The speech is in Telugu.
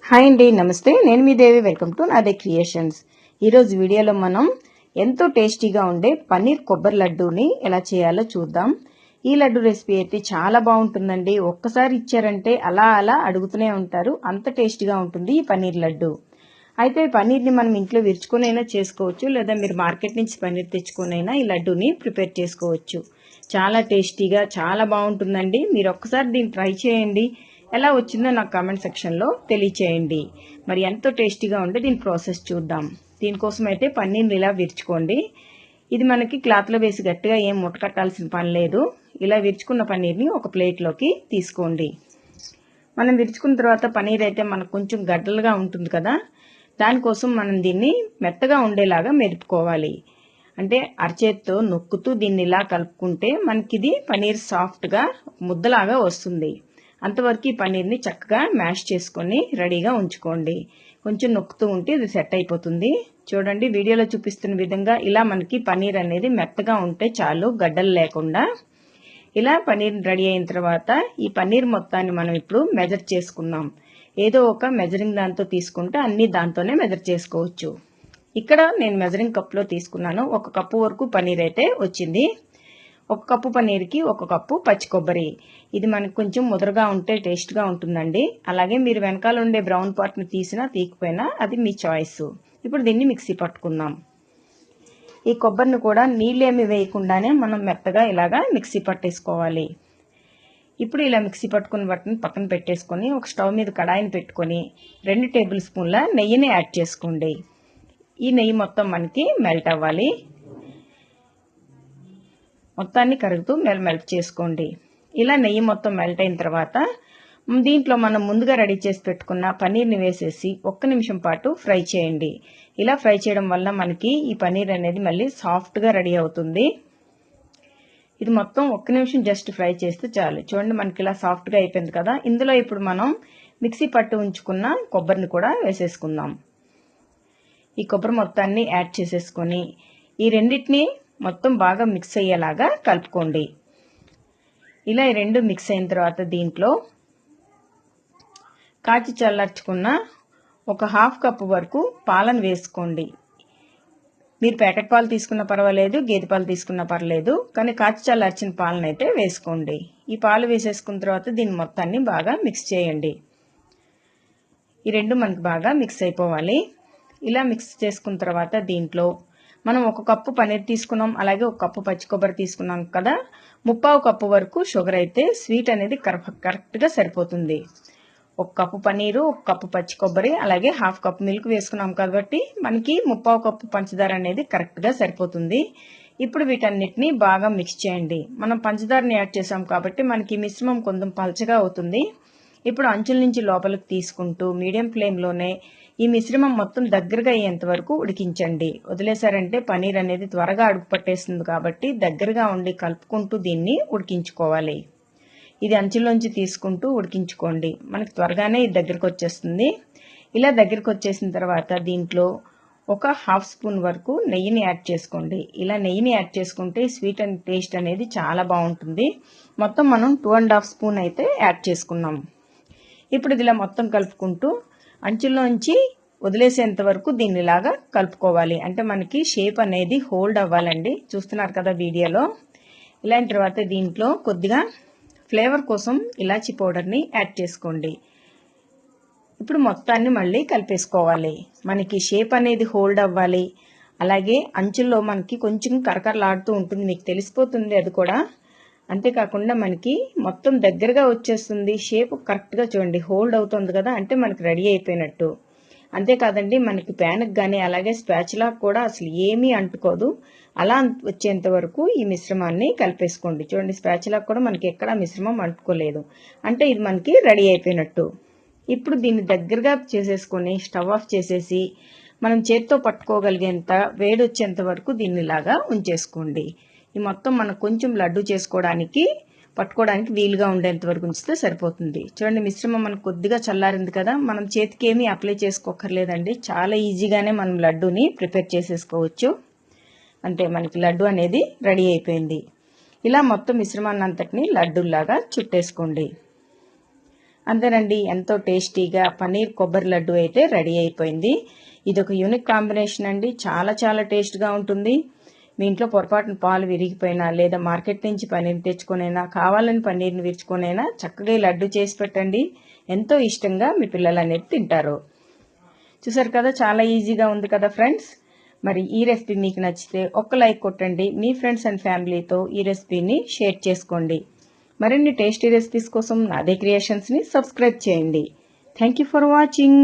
హాయ్ అండి, నమస్తే. నేను మీ దేవి. వెల్కమ్ టు నాదే క్రియేషన్స్. ఈరోజు వీడియోలో మనం ఎంతో టేస్టీగా ఉండే పన్నీర్ కొబ్బరి లడ్డూని ఎలా చేయాలో చూద్దాం. ఈ లడ్డు రెసిపీ అయితే చాలా బాగుంటుందండి. ఒక్కసారి ఇచ్చారంటే అలా అలా అడుగుతూనే ఉంటారు, అంత టేస్టీగా ఉంటుంది ఈ పన్నీర్ లడ్డు. అయితే పన్నీర్ని మనం ఇంట్లో విరుచుకునైనా చేసుకోవచ్చు, లేదా మీరు మార్కెట్ నుంచి పన్నీర్ తెచ్చుకునైనా ఈ లడ్డూని ప్రిపేర్ చేసుకోవచ్చు. చాలా టేస్టీగా చాలా బాగుంటుందండి. మీరు ఒక్కసారి దీన్ని ట్రై చేయండి. ఎలా వచ్చిందో నాకు కామెంట్ సెక్షన్లో తెలియచేయండి. మరి ఎంతో టేస్టీగా ఉంటే దీని ప్రాసెస్ చూద్దాం. దీనికోసం అయితే పన్నీర్ని ఇలా విరుచుకోండి. ఇది మనకి క్లాత్లో వేసి గట్టిగా ఏం ముట్ట కట్టాల్సిన పని లేదు. ఇలా విరుచుకున్న పన్నీర్ని ఒక ప్లేట్లోకి తీసుకోండి. మనం విరుచుకున్న తర్వాత పన్నీర్ అయితే మనకు కొంచెం గడ్డలుగా ఉంటుంది కదా, దానికోసం మనం దీన్ని మెత్తగా ఉండేలాగా మెదుపుకోవాలి. అంటే అరచేత్తో నొక్కుతూ దీన్ని ఇలా కలుపుకుంటే మనకి ఇది పన్నీర్ సాఫ్ట్గా ముద్దలాగా వస్తుంది. అంతవరకు ఈ పన్నీర్ని చక్కగా మ్యాష్ చేసుకొని రెడీగా ఉంచుకోండి. కొంచెం నొక్కుతూ ఉంటే ఇది సెట్ అయిపోతుంది. చూడండి, వీడియోలో చూపిస్తున్న విధంగా ఇలా మనకి పన్నీర్ అనేది మెత్తగా ఉంటే చాలు, గడ్డలు లేకుండా. ఇలా పన్నీర్ రెడీ అయిన తర్వాత ఈ పన్నీర్ మొత్తాన్ని మనం ఇప్పుడు మెజర్ చేసుకుందాం. ఏదో ఒక మెజరింగ్ దాంతో తీసుకుంటే అన్ని దాంతోనే మెజర్ చేసుకోవచ్చు. ఇక్కడ నేను మెజరింగ్ కప్లో తీసుకున్నాను. 1 కప్పు వరకు పన్నీర్ అయితే వచ్చింది. 1 కప్పు పన్నీర్కి 1 కప్పు పచ్చి కొబ్బరి. ఇది మనకు కొంచెం ముదరగా ఉంటే టేస్ట్గా ఉంటుందండి. అలాగే మీరు వెనకాల ఉండే బ్రౌన్ పార్ట్ని తీసినా తీయకపోయినా అది మీ చాయిస్. ఇప్పుడు దీన్ని మిక్సీ పట్టుకుందాం. ఈ కొబ్బరిని కూడా నీళ్ళేమి వేయకుండానే మనం మెత్తగా ఇలాగా మిక్సీ పట్టేసుకోవాలి. ఇప్పుడు ఇలా మిక్సీ పట్టుకున్న వాటిని పక్కన పెట్టేసుకొని ఒక స్టవ్ మీద కడాయిని పెట్టుకొని 2 టేబుల్ స్పూన్ల నెయ్యిని యాడ్ చేసుకోండి. ఈ నెయ్యి మొత్తం మనకి మెల్ట్ అవ్వాలి. మొత్తాన్ని కరుగుతూ మెల్ట్ చేసుకోండి. ఇలా నెయ్యి మొత్తం మెల్ట్ అయిన తర్వాత దీంట్లో మనం ముందుగా రెడీ చేసి పెట్టుకున్న పన్నీర్ని వేసేసి 1 నిమిషం పాటు ఫ్రై చేయండి. ఇలా ఫ్రై చేయడం వల్ల మనకి ఈ పన్నీర్ అనేది మళ్ళీ సాఫ్ట్గా రెడీ అవుతుంది. ఇది మొత్తం 1 నిమిషం జస్ట్ ఫ్రై చేస్తే చాలు. చూడండి, మనకి ఇలా సాఫ్ట్గా అయిపోయింది కదా. ఇందులో ఇప్పుడు మనం మిక్సీ పట్టి ఉంచుకున్న కొబ్బరిని కూడా వేసేసుకుందాం. ఈ కొబ్బరి మొత్తాన్ని యాడ్ చేసేసుకొని ఈ రెండింటిని మొత్తం బాగా మిక్స్ అయ్యేలాగా కలుపుకోండి. ఇలా ఈ రెండు మిక్స్ అయిన తర్వాత దీంట్లో కాచి చల్లార్చుకున్న ఒక 1/2 కప్పు వరకు పాలను వేసుకోండి. మీరు ప్యాకెట్ పాలు తీసుకున్నా పర్వాలేదు, గేదె పాలు తీసుకున్నా పర్లేదు, కానీ కాచి చల్లార్చిన పాలను అయితే వేసుకోండి. ఈ పాలు వేసేసుకున్న తర్వాత దీన్ని మొత్తాన్ని బాగా మిక్స్ చేయండి. ఈ రెండు మనకు బాగా మిక్స్ అయిపోవాలి. ఇలా మిక్స్ చేసుకున్న తర్వాత దీంట్లో మనం 1 కప్పు పన్నీర్ తీసుకున్నాం, అలాగే 1 కప్పు పచ్చి కొబ్బరి తీసుకున్నాం కదా, 1/2 కప్పు వరకు షుగర్ అయితే స్వీట్ అనేది కరెక్ట్గా సరిపోతుంది. 1 కప్పు పన్నీరు, 1 కప్పు పచ్చి కొబ్బరి, అలాగే 1/2 కప్పు మిల్క్ వేసుకున్నాం కాబట్టి మనకి 1/2 కప్పు పంచదార అనేది కరెక్ట్గా సరిపోతుంది. ఇప్పుడు వీటన్నిటిని బాగా మిక్స్ చేయండి. మనం పంచదారని యాడ్ చేసాం కాబట్టి మనకి మిశ్రమం కొంచెం పలచగా అవుతుంది. ఇప్పుడు అంచుల నుంచి లోపలికి తీసుకుంటూ మీడియం ఫ్లేమ్లోనే ఈ మిశ్రమం మొత్తం దగ్గరగా అయ్యేంత వరకు ఉడికించండి. వదిలేశారంటే పన్నీర్ అనేది త్వరగా అడుగు పట్టేస్తుంది కాబట్టి దగ్గరగా ఉండి కలుపుకుంటూ దీన్ని ఉడికించుకోవాలి. ఇది అంచులోంచి తీసుకుంటూ ఉడికించుకోండి. మనకి త్వరగానే ఇది దగ్గరకు వచ్చేస్తుంది. ఇలా దగ్గరకు వచ్చేసిన తర్వాత దీంట్లో ఒక 1/2 స్పూన్ వరకు నెయ్యిని యాడ్ చేసుకోండి. ఇలా నెయ్యిని యాడ్ చేసుకుంటే స్వీట్ అండ్ టేస్ట్ అనేది చాలా బాగుంటుంది. మొత్తం మనం 2.5 స్పూన్ అయితే యాడ్ చేసుకున్నాం. ఇప్పుడు ఇది ఇలా మొత్తం కలుపుకుంటూ అంచుల్లోంచి వదిలేసేంత వరకు దీన్ని ఇలాగా కలుపుకోవాలి. అంటే మనకి షేప్ అనేది హోల్డ్ అవ్వాలండి. చూస్తున్నారు కదా వీడియోలో. ఇలాంటి తర్వాత దీంట్లో కొద్దిగా ఫ్లేవర్ కోసం ఇలాచీ పౌడర్ని యాడ్ చేసుకోండి. ఇప్పుడు మొత్తాన్ని మళ్ళీ కలిపేసుకోవాలి. మనకి షేప్ అనేది హోల్డ్ అవ్వాలి. అలాగే అంచుల్లో మనకి కొంచెం కరకరలాడుతూ ఉంటుంది, మీకు తెలిసిపోతుంది అది కూడా. అంతేకాకుండా మనకి మొత్తం దగ్గరగా వచ్చేస్తుంది. షేప్ కరెక్ట్గా చూడండి, హోల్డ్ అవుతుంది కదా, అంటే మనకి రెడీ అయిపోయినట్టు. అంతేకాదండి, మనకి ప్యాన్కి కానీ అలాగే స్పాచులా కూడా అసలు ఏమీ అంటుకోదు. అలా వచ్చేంత వరకు ఈ మిశ్రమాన్ని కలిపేసుకోండి. చూడండి, స్పాచులా కూడా మనకి ఎక్కడ మిశ్రమం అంటుకోలేదు, అంటే ఇది మనకి రెడీ అయిపోయినట్టు. ఇప్పుడు దీన్ని దగ్గరగా చేసేసుకొని స్టవ్ ఆఫ్ చేసేసి మనం చేత్తో పట్టుకోగలిగేంత వేడి వచ్చేంత వరకు దీన్ని ఇలాగా ఉంచేసుకోండి. ఈ మొత్తం మనకు కొంచెం లడ్డు చేసుకోవడానికి పట్టుకోవడానికి వీలుగా ఉండేంత వరకు ఉంచితే సరిపోతుంది. చూడండి, మిశ్రమం మనకు కొద్దిగా చల్లారింది కదా, మనం చేతికి ఏమీ అప్లై చేసుకోకర్లేదండి. చాలా ఈజీగానే మనం లడ్డూని ప్రిపేర్ చేసేసుకోవచ్చు. అంటే మనకి లడ్డు అనేది రెడీ అయిపోయింది. ఇలా మొత్తం మిశ్రమాన్ని అంతటిని లడ్డూలాగా చుట్టేసుకోండి. అంతేనండి, ఎంతో టేస్టీగా పన్నీర్ కొబ్బరి లడ్డు అయితే రెడీ అయిపోయింది. ఇది ఒక యూనిక్ కాంబినేషన్ అండి. చాలా చాలా టేస్ట్గా ఉంటుంది. మీ ఇంట్లో పొరపాటున పాలు విరిగిపోయినా లేదా మార్కెట్ నుంచి పన్నీర్ తెచ్చుకొనైనా కావాలని పన్నీర్ని విరుచుకొనైనా చక్కగా లడ్డు చేసి పెట్టండి. ఎంతో ఇష్టంగా మీ పిల్లలు అనేది తింటారు. చూసారు కదా, చాలా ఈజీగా ఉంది కదా ఫ్రెండ్స్. మరి ఈ రెసిపీ మీకు నచ్చితే ఒక్క లైక్ కొట్టండి. మీ ఫ్రెండ్స్ అండ్ ఫ్యామిలీతో ఈ రెసిపీని షేర్ చేసుకోండి. మరిన్ని టేస్టీ రెసిపీస్ కోసం నాదే క్రియేషన్స్ని సబ్స్క్రైబ్ చేయండి. Thank you for watching.